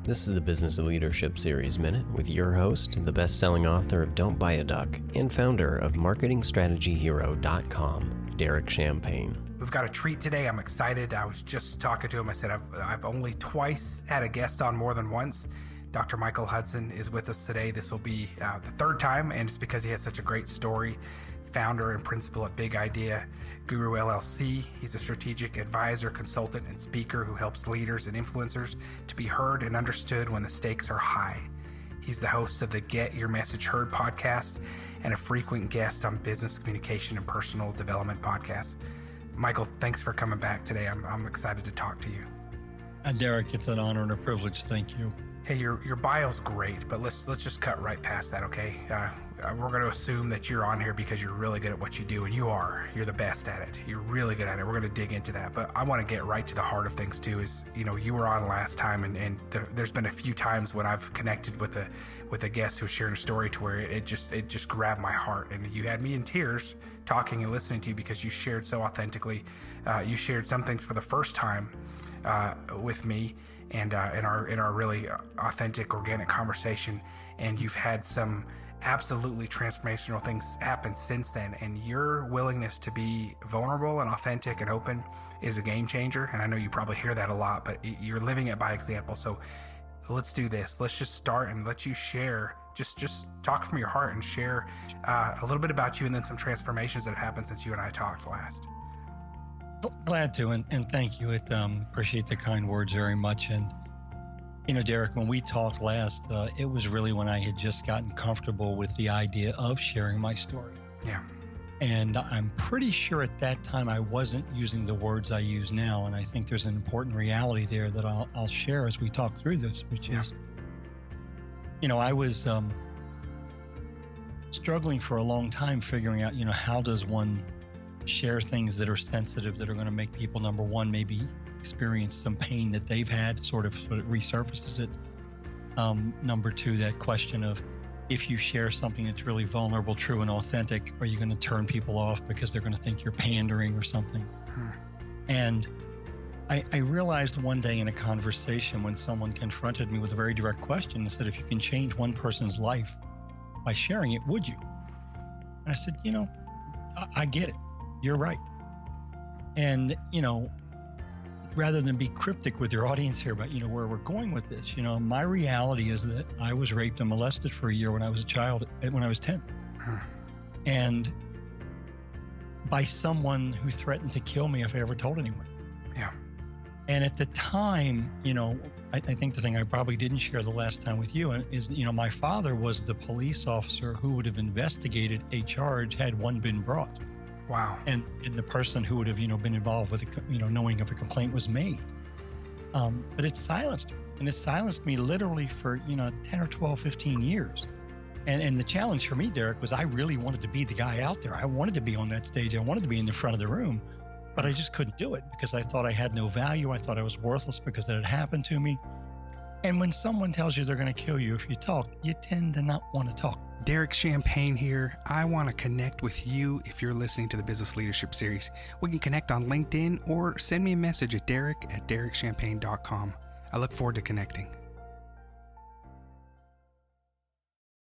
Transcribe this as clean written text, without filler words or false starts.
This is the Business Leadership Series Minute with your host, the best-selling author of Don't Buy a Duck and founder of MarketingStrategyHero.com, Derek Champagne. We've got a treat today. I'm excited. I was just talking to him. I said I've only twice had a guest on more than once. Dr. Michael Hudson is with us today. This will be the third time, and it's because he has such a great story. Founder and principal at Big Idea Guru LLC. He's a strategic advisor, consultant, and speaker who helps leaders and influencers to be heard and understood when the stakes are high. He's the host of the Get Your Message Heard podcast and a frequent guest on business communication and personal development podcasts. Michael, thanks for coming back today. I'm excited to talk to you. Derek, it's an honor and a privilege. Thank you. Hey, your bio's great, but let's just cut right past that, okay? We're going to assume that you're on here because you're really good at what you do, and you are. You're the best at it. You're really good at it. We're going to dig into that, but I want to get right to the heart of things too. Is you were on last time, and there's been a few times when I've connected with a guest who's sharing a story to where it just grabbed my heart, and you had me in tears talking and listening to you because you shared so authentically. You shared some things for the first time with me. And in our really authentic, organic conversation, and you've had some absolutely transformational things happen since then. And your willingness to be vulnerable and authentic and open is a game changer. And I know you probably hear that a lot, but you're living it by example. So let's do this. Let's just start and let you share. Just talk from your heart and share a little bit about you, and then some transformations that have happened since you and I talked last. Glad to, and thank you. Appreciate the kind words very much. And, Derek, when we talked last, it was really when I had just gotten comfortable with the idea of sharing my story. Yeah. And I'm pretty sure at that time I wasn't using the words I use now. And I think there's an important reality there that I'll share as we talk through this, which is, I was struggling for a long time figuring out, how does one share things that are sensitive, that are going to make people, number one, maybe experience some pain that they've had, sort of resurfaces it. Number two, that question of, if you share something that's really vulnerable, true, and authentic, are you going to turn people off because they're going to think you're pandering or something? And I realized one day in a conversation when someone confronted me with a very direct question and said, if you can change one person's life by sharing it, would you? And I said, I get it. You're right. And, rather than be cryptic with your audience here about, where we're going with this, my reality is that I was raped and molested for a year when I was a child, when I was 10. And by someone who threatened to kill me if I ever told anyone. Yeah. And at the time, I think the thing I probably didn't share the last time with you is, my father was the police officer who would have investigated a charge had one been brought. Wow. And the person who would have, been involved with, knowing if a complaint was made. But it silenced me. And it silenced me literally for, 10 or 12, 15 years. And the challenge for me, Derek, was I really wanted to be the guy out there. I wanted to be on that stage. I wanted to be in the front of the room. But I just couldn't do it because I thought I had no value. I thought I was worthless because that had happened to me. And when someone tells you they're going to kill you if you talk, you tend to not want to talk. Derek Champagne here. I want to connect with you if you're listening to the Business Leadership Series. We can connect on LinkedIn or send me a message at derek@derekchampagne.com. I look forward to connecting.